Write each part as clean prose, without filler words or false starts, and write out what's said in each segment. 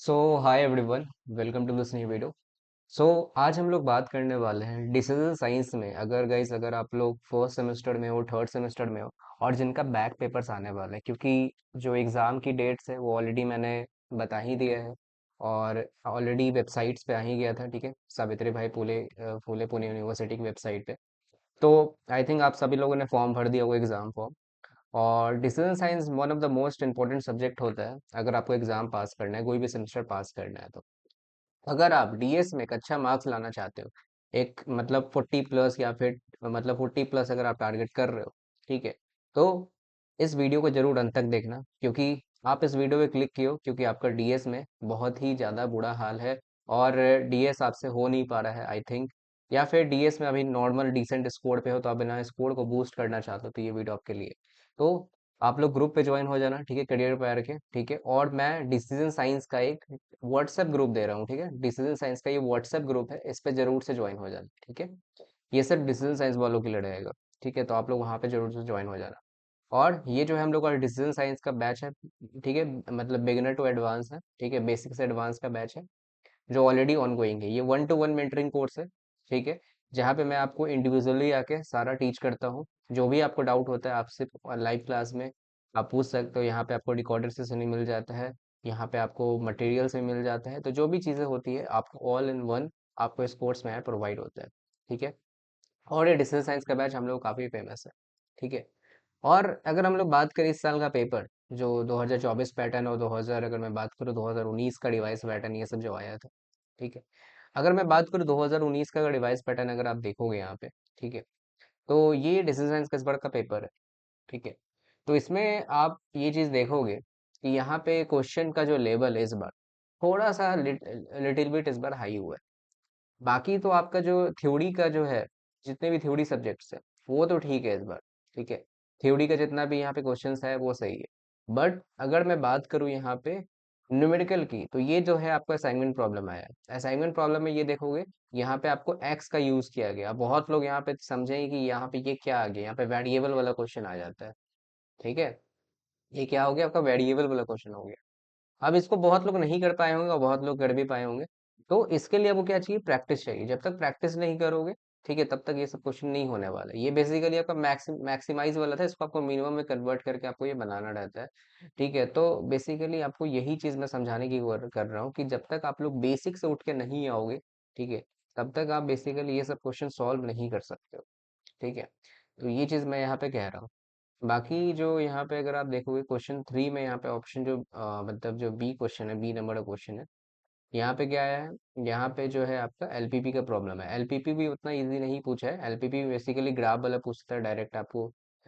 So hi everyone, welcome to this new video. So आज हम लोग बात करने वाले हैं डिसीजन साइंस में। अगर आप लोग फर्स्ट सेमेस्टर में हो, थर्ड सेमेस्टर में हो और जिनका बैक पेपर्स आने वाला है, क्योंकि जो एग्ज़ाम की डेट्स है वो ऑलरेडी मैंने बता ही दिया है और ऑलरेडी वेबसाइट्स पे आ ही गया था। ठीक है, सावित्री भाई फूले पुणे यूनिवर्सिटी की वेबसाइट पे। तो आई थिंक आप सभी लोगों ने फॉर्म भर दिया होगा, एग्ज़ाम फॉर्म। और decision science one of the most important subject होता है अगर आपको एग्जाम पास करना है, कोई भी सेमेस्टर पास करना है तो। अगर आप डीएस में एक अच्छा मार्क्स लाना चाहते हो, एक मतलब 40 प्लस या फिर मतलब 40 प्लस अगर आप टारगेट कर रहे हो, ठीक है, तो इस वीडियो को जरूर अंत तक देखना, क्योंकि आप इस वीडियो पे क्लिक किए हो क्योंकि आपका डीएस में बहुत ही ज़्यादा बुरा हाल है और डीएस आपसे हो नहीं पा रहा है आई थिंक। या फिर डीएस में अभी नॉर्मल डिसेंट स्कोर पे हो तो आप बिना स्कोर को बूस्ट करना चाहते हो, तो ये वीडियो आपके लिए। तो आप लोग ग्रुप पे ज्वाइन हो जाना, ठीक है, करियर पे के, ठीक है। और मैं डिसीजन साइंस का एक व्हाट्सएप ग्रुप दे रहा हूँ, ठीक है, डिसीजन साइंस का ये व्हाट्सएप ग्रुप है, इस पे जरूर से ज्वाइन हो जाना, ठीक है। ये सिर्फ डिसीजन साइंस वालों के लिए रहेगा, ठीक है, तो आप लोग वहाँ पे जरूर से ज्वाइन हो जाना। और ये जो है हम लोग का डिसीजन साइंस का बैच है, ठीक है, मतलब बिगिनर टू एडवांस है, ठीक है, बेसिक से एडवांस का बैच है जो ऑलरेडी ऑन गोइंग है। ये 1-to-1 मेंटरिंग कोर्स है, ठीक है, जहाँ पे मैं आपको इंडिविजुअली आके सारा टीच करता हूँ। जो भी आपको डाउट होता है, आप सिर्फ लाइव क्लास में आप पूछ सकते हो। यहाँ पे आपको रिकॉर्डेड सेशन भी मिल जाता है, यहाँ पे आपको मटेरियल्स भी मिल जाता है, तो जो भी चीज़ें होती है आपको ऑल इन वन आपको इस कोर्स में प्रोवाइड होता है, ठीक है। और ये डिजिटल साइंस का बैच हम लोग काफ़ी फेमस है, ठीक है। और अगर हम लोग बात करें इस साल का पेपर, जो 2024 पैटर्न और 2000, अगर मैं बात करूँ 2019 का डिवाइस पैटर्न, ये सब जो आया था, ठीक है। अगर मैं बात करूँ 2019 का डिवाइस पैटर्न, अगर आप देखोगे यहाँ पे, ठीक है, तो ये डिसीजन साइंस का इस बार का पेपर है, ठीक है। तो इसमें आप ये चीज़ देखोगे कि यहाँ पे क्वेश्चन का जो लेवल है इस बार थोड़ा सा लिटिल बिट इस बार हाई हुआ है। बाकी तो आपका जो थ्योरी का जो है, जितने भी थ्योरी सब्जेक्ट्स है वो तो ठीक है इस बार, ठीक है। थ्योरी का जितना भी यहाँ पे क्वेश्चंस है वो सही है। बट अगर मैं बात करूँ यहाँ पे न्यूमेरिकल की, तो ये जो है आपका असाइनमेंट प्रॉब्लम आया है। असाइनमेंट प्रॉब्लम में ये देखोगे, यहाँ पे आपको एक्स का यूज किया गया। बहुत लोग यहाँ पे समझेंगे कि यहाँ पे ये क्या आ गया, यहाँ पे वेरिएबल वाला क्वेश्चन आ जाता है, ठीक है। ये क्या हो गया, आपका वेरिएबल वाला क्वेश्चन हो गया। अब इसको बहुत लोग नहीं कर पाए होंगे और बहुत लोग कर भी पाए होंगे। तो इसके लिए आपको क्या चाहिए, प्रैक्टिस चाहिए। जब तक प्रैक्टिस नहीं करोगे, ठीक है, तब तक ये सब क्वेश्चन नहीं होने वाला। ये बेसिकली आपका मैक्सिमाइज वाला था, इसको आपको मिनिमम में कन्वर्ट करके आपको ये बनाना रहता है, ठीक है। तो बेसिकली आपको यही चीज मैं समझाने की कर रहा हूँ कि जब तक आप लोग बेसिक से उठ के नहीं आओगे, ठीक है, तब तक आप बेसिकली ये सब क्वेश्चन सॉल्व नहीं कर सकते हो, ठीक है। तो ये चीज मैं यहाँ पे कह रहा हूँ। बाकी जो यहाँ पे अगर आप देखोगे क्वेश्चन 3 में, यहाँ पे ऑप्शन जो मतलब जो बी क्वेश्चन है, बी नंबर का क्वेश्चन है, यहाँ पे क्या है, यहाँ पे जो है आपका एलपीपी का प्रॉब्लम है। एलपीपी भी उतना इजी नहीं पूछा है। एलपीपी बेसिकली ग्राफ वाला पूछता है डायरेक्ट आपको,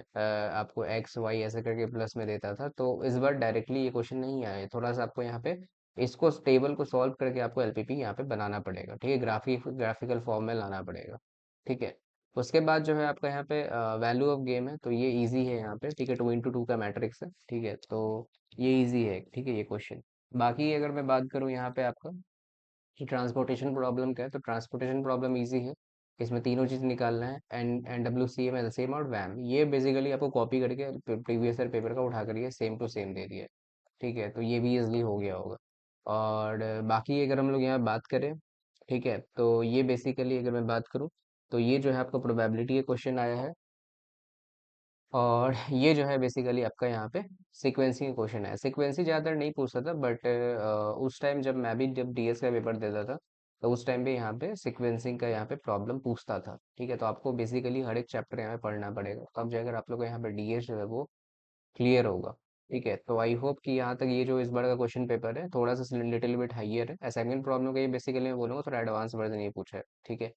आपको एक्स वाई ऐसे करके प्लस में देता था। तो इस बार डायरेक्टली ये क्वेश्चन नहीं आया है, थोड़ा सा आपको यहाँ पे इसको टेबल को सॉल्व करके आपको एलपीपी यहाँ पे बनाना पड़ेगा, ठीक है, ग्राफिकल फॉर्म में लाना पड़ेगा, ठीक है। उसके बाद जो है आपका यहाँ पे वैल्यू ऑफ गेम है, तो ये इजी है यहाँ पे, ठीक है, 2x2 का मैट्रिक्स है, ठीक है, तो ये इजी है, ठीक है, ये क्वेश्चन। बाकी अगर मैं बात करूँ यहाँ पे आपका कि ट्रांसपोर्टेशन प्रॉब्लम का है, तो ट्रांसपोर्टेशन प्रॉब्लम इजी है। इसमें तीनों चीज़ निकालना है, N W C M, LCM और वैम। ये बेसिकली आपको कॉपी करके प्रीवियस ईयर पेपर का उठा करके सेम टू सेम दे दिया है, ठीक है, तो ये भी इजली हो गया होगा। और बाकी अगर हम लोग यहाँ बात करें, ठीक है, तो ये बेसिकली अगर मैं बात करूँ, तो ये जो है आपका प्रोबेबिलिटी का क्वेश्चन आया है। और ये जो है बेसिकली आपका यहाँ पे सीक्वेंसिंग का क्वेश्चन है। सीक्वेंसी ज़्यादातर नहीं पूछता था, बट उस टाइम जब डीएस का पेपर देता था, तो उस टाइम पे यहाँ पे सीक्वेंसिंग का यहाँ पे प्रॉब्लम पूछता था, ठीक है। तो आपको बेसिकली हर एक चैप्टर यहाँ पे पढ़ना पड़ेगा, तब जाकर आप लोग का यहाँ पे डीएस जो है वो क्लियर होगा, ठीक है। तो आई होप कि यहाँ तक ये जो इस बार का क्वेश्चन पेपर है थोड़ा सा लिटिल बिट हाइयर है। असाइनमेंट प्रॉब्लम का ये बेसिकली मैं बोलूँगा थोड़ा एडवांस वर्जन ये पूछा है, ठीक है।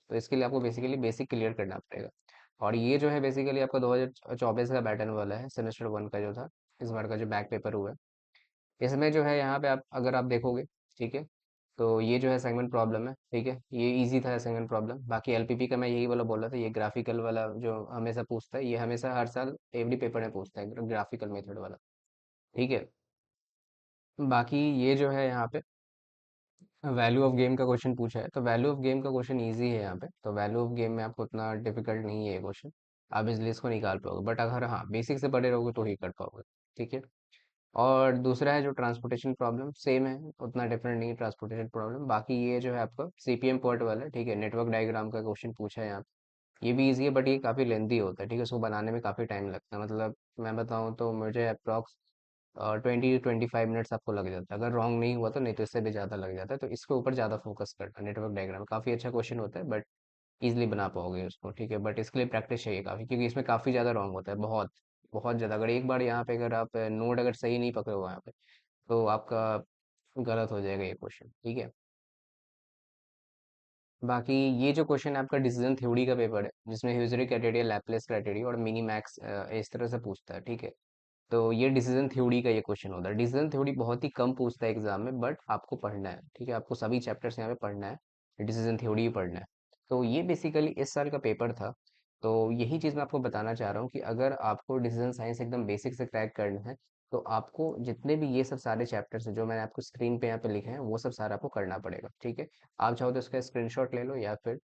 तो इसके लिए आपको बेसिकली बेसिक क्लियर करना पड़ेगा। और ये जो है बेसिकली आपका 2024 का बैटर्न वाला है, सेमेस्टर 1 का जो था, इस बार का जो बैक पेपर हुआ है, इसमें जो है यहाँ पे आप अगर आप देखोगे, ठीक है, तो ये जो है असाइनमेंट प्रॉब्लम है, ठीक है, ये इजी था असाइनमेंट प्रॉब्लम। बाकी एलपीपी का मैं यही वाला बोल रहा था, ये ग्राफिकल वाला जो हमेशा पूछता है, ये हमेशा हर साल एवरी पेपर में पूछता है, ग्राफिकल मेथड वाला, ठीक है। बाकी ये जो है यहाँ पे वैल्यू ऑफ गेम का क्वेश्चन पूछा है, तो वैल्यू ऑफ गेम का क्वेश्चन इजी है यहाँ पे। तो वैल्यू ऑफ गेम में आपको उतना डिफिकल्ट नहीं है ये क्वेश्चन, आप इजली इसको निकाल पाओगे। बट अगर हाँ बेसिक से पढ़े रहोगे तो ही कर पाओगे, ठीक है। और दूसरा है जो ट्रांसपोर्टेशन प्रॉब्लम, सेम है, उतना डिफरेंट नहीं है ट्रांसपोर्टेशन प्रॉब्लम। बाकी ये जो है आपका सीपीएम पोर्ट वाला, ठीक है, नेटवर्क डायग्राम का क्वेश्चन पूछा है यहाँ पे। ये भी इजी है बट ये काफ़ी लेंदी होता है, ठीक है, उसको बनाने में काफ़ी टाइम लगता है। मतलब मैं बताऊँ तो मुझे अप्रॉक्स 20 to 25 मिनट्स आपको लग जाता है, अगर रॉन्ग नहीं हुआ तो, नहीं तो इससे भी ज़्यादा लग जाता है। तो इसके ऊपर ज़्यादा फोकस करना, नेटवर्क डायग्राम काफ़ी अच्छा क्वेश्चन होता है बट ईजिली बना पाओगे उसको, ठीक है। बट इसके लिए प्रैक्टिस चाहिए काफ़ी, क्योंकि इसमें काफ़ी ज़्यादा रॉन्ग होता है, बहुत बहुत ज़्यादा। अगर एक बार यहाँ पे अगर आप नोट अगर सही नहीं पकड़े हो यहाँ पे, तो आपका गलत हो जाएगा ये क्वेश्चन, ठीक है। बाकी ये जो क्वेश्चन है आपका डिसीजन थ्योरी का पेपर है, जिसमें ह्यूजेरिक क्राइटेरिया, लैपलेस क्राइटेरिया और मिनी मैक्स इस तरह से पूछता है, ठीक है। तो ये डिसीजन थ्योरी का ये क्वेश्चन होता है। डिसीजन थ्योरी बहुत ही कम पूछता है एग्जाम में, बट आपको पढ़ना है, ठीक है, आपको सभी चैप्टर्स यहाँ पे पढ़ना है, डिसीजन थ्योरी ही पढ़ना है। तो ये बेसिकली इस साल का पेपर था। तो यही चीज़ मैं आपको बताना चाह रहा हूँ कि अगर आपको डिसीजन साइंस एकदम बेसिक से क्रैक करना है, तो आपको जितने भी ये सब सारे चैप्टर्स हैं जो मैंने आपको स्क्रीन पे यहाँ पे लिखे हैं, वो सब सारा आपको करना पड़ेगा, ठीक है। आप चाहो तो इसका स्क्रीनशॉट ले लो, या फिर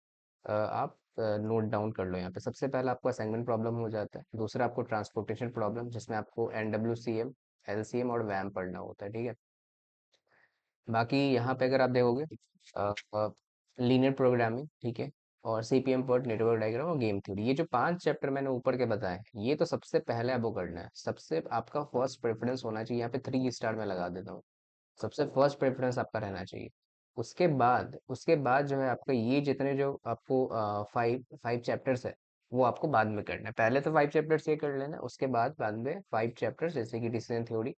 आप नोट डाउन कर लो। यहाँ पे सबसे पहला आपको असाइनमेंट प्रॉब्लम हो जाता है, दूसरा आपको ट्रांसपोर्टेशन प्रॉब्लम, जिसमें आपको NWCM, LCM और वैम पढ़ना होता है, ठीक है। बाकी यहाँ पे अगर आप देखोगे लीनियर प्रोग्रामिंग, ठीक है, और CPM पर नेटवर्क डायग्राम और गेम थ्योरी, ये जो 5 चैप्टर मैंने ऊपर के बताए हैं, ये तो सबसे पहले आपको करना है। सबसे आपका फर्स्ट प्रेफरेंस होना चाहिए, यहाँ पे 3 स्टार में लगा देता हूँ। सबसे फर्स्ट प्रेफरेंस आपका रहना चाहिए। उसके बाद जो है आपका ये जितने जो आपको 5 5 चैप्टर्स है, वो आपको बाद में करना है। पहले तो 5 चैप्टर्स ये कर लेना, उसके बाद में 5 चैप्टर्स, जैसे कि डिसीजन थ्योरी,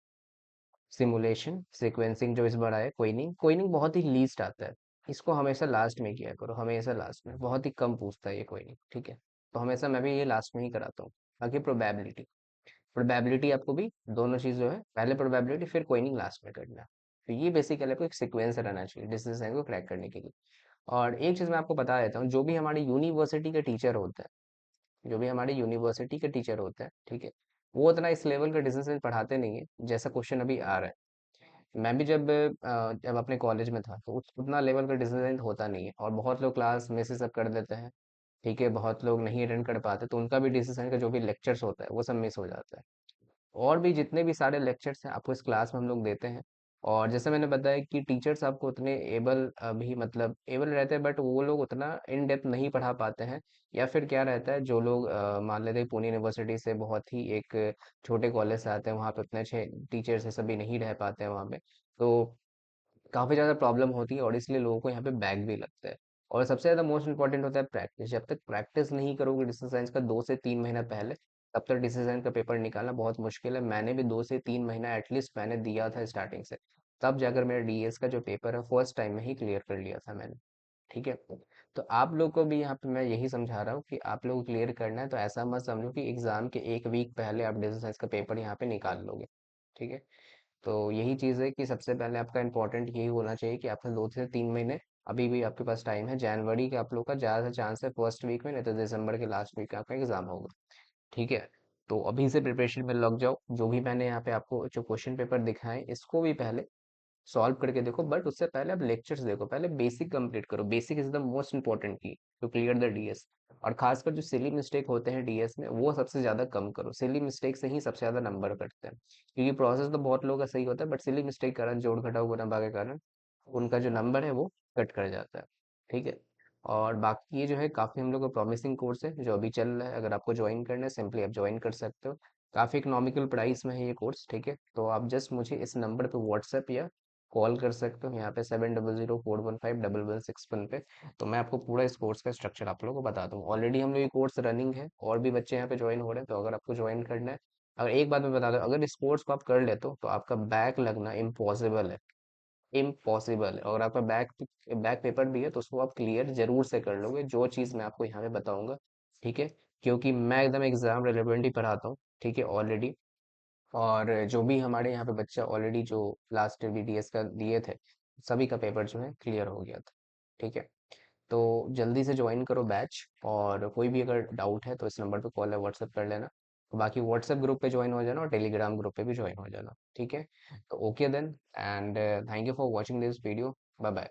सिमुलेशन, सीक्वेंसिंग जो इस बार आया, कोई नहीं बहुत ही लीस्ट आता है। इसको हमेशा लास्ट में किया करो, हमेशा लास्ट में, बहुत ही कम पूछता है ये कोई नहीं, ठीक है। तो हमेशा मैं भी ये लास्ट में ही कराता हूँ। बाकी प्रोबेबिलिटी, प्रोबेबिलिटी आपको भी दोनों चीज़ जो है, पहले प्रोबेबिलिटी फिर कोइनिंग लास्ट में करना है। तो ये बेसिकली आपको एक सीक्वेंस रहना चाहिए डिसीजन साइंस को क्रैक करने के लिए। और एक चीज़ मैं आपको बता देता हूँ, जो भी हमारी यूनिवर्सिटी के टीचर होते हैं, जो भी हमारे यूनिवर्सिटी के टीचर होते हैं, ठीक है, वो उतना इस लेवल का डिसीजन साइंस पढ़ाते नहीं है जैसा क्वेश्चन अभी आ रहा है। मैं भी जब अपने कॉलेज में था, तो उतना लेवल का डिसीजन साइंस होता नहीं है, और बहुत लोग क्लास मिस सब कर देते हैं, ठीक है, बहुत लोग नहीं अटेंड कर पाते, तो उनका भी डिसीजन साइंस का जो भी लेक्चर्स होता है वो सब मिस हो जाता है। और भी जितने भी सारे लेक्चर्स हैं आपको इस क्लास में हम लोग देते हैं। और जैसे मैंने बताया कि टीचर्स आपको उतने एबल भी, मतलब एबल रहते हैं, बट वो लोग उतना इन डेप्थ नहीं पढ़ा पाते हैं। या फिर क्या रहता है, जो लोग मान लेते हैं पुणे यूनिवर्सिटी से बहुत ही एक छोटे कॉलेज से आते हैं, वहाँ पे उतने अच्छे टीचर्स है सभी नहीं रह पाते हैं वहाँ पे। तो काफ़ी ज़्यादा प्रॉब्लम होती है, और इसलिए लोगों को यहाँ पे बैक भी लगता है। और सबसे ज़्यादा मोस्ट इंपॉर्टेंट होता है प्रैक्टिस। जब तक प्रैक्टिस नहीं करोगे डिसीजन साइंस का 2 से 3 महीना पहले, तब तक डिसीजन साइंस का पेपर निकालना बहुत मुश्किल है। मैंने भी 2 से 3 महीना एटलीस्ट मैंने दिया था स्टार्टिंग से, तब जाकर मेरा डीएस का जो पेपर है फर्स्ट टाइम में ही क्लियर कर लिया था मैंने, ठीक है। तो आप लोग को भी यहाँ पे मैं यही समझा रहा हूँ कि आप लोग को क्लियर करना है, तो ऐसा मत समझो कि एग्जाम के एक वीक पहले आप डिसीजन साइंस का पेपर यहाँ पे निकाल लोगे, ठीक है। तो यही चीज़ है कि सबसे पहले आपका इम्पोर्टेंट यही होना चाहिए कि आपका 2 से 3 महीने अभी भी आपके पास टाइम है। जनवरी का आप लोग का ज़्यादा चांस है फर्स्ट वीक में, नहीं तो दिसंबर के लास्ट वीक का आपका एग्जाम होगा, ठीक है। तो अभी से प्रिपरेशन में लग जाओ। जो भी मैंने यहाँ पे आपको जो क्वेश्चन पेपर दिखाए, इसको भी पहले सॉल्व करके देखो, बट उससे पहले आप लेक्चर्स देखो, पहले बेसिक कंप्लीट करो। Basic is the most important की टू क्लियर द डीएस। और खासकर जो सिली मिस्टेक होते हैं डीएस में, वो सबसे ज्यादा कम करो। सिली मिस्टेक से ही सबसे ज्यादा नंबर कटते हैं, क्योंकि प्रोसेस तो बहुत लोगों का सही होता है, बट सिली मिस्टेक के कारण, जोड़ घटाव गुणा भाग के कारण उनका जो नंबर है वो कट कर जाता है, ठीक है। और बाकी ये जो है काफ़ी हम लोग का प्रॉमिसिंग कोर्स है जो अभी चल रहा है। अगर आपको ज्वाइन करना है, सिंपली आप ज्वाइन कर सकते हो। काफ़ी इकोनॉमिकल प्राइस में है ये कोर्स, ठीक है। तो आप जस्ट मुझे इस नंबर पे व्हाट्सएप या कॉल कर सकते हो, यहाँ पे 7004151161 पे। तो मैं आपको पूरा इस कोर्स का स्ट्रक्चर आप लोगों को बता दूँ। ऑलरेडी हम लोग ये कोर्स रनिंग है, और भी बच्चे यहाँ पे ज्वाइन हो रहे हैं। तो अगर आपको ज्वाइन करना है, अगर एक बात मैं बता दूं, अगर इस कोर्स को आप कर लेते हो तो आपका बैक लगना इम्पॉसिबल है, इम्पॉसिबल है। और आपका बैक पेपर भी है, तो उसको आप क्लियर जरूर से कर लोगे, जो चीज़ मैं आपको यहाँ पे बताऊंगा, ठीक है। क्योंकि मैं एकदम एग्जाम रिलेवेंट ही पढ़ाता हूँ, ठीक है, ऑलरेडी। और जो भी हमारे यहाँ पे बच्चा ऑलरेडी जो लास्ट बीडीएस का दिए थे, सभी का पेपर जो है क्लियर हो गया था, ठीक है। तो जल्दी से ज्वाइन करो बैच। और कोई भी अगर डाउट है तो इस नंबर पे कॉल या व्हाट्सएप कर लेना। तो बाकी व्हाट्सएप ग्रुप पे ज्वाइन हो जाना, और टेलीग्राम ग्रुप पे भी ज्वाइन हो जाना, ठीक है। तो okay then, and thank you for watching this video. Bye bye.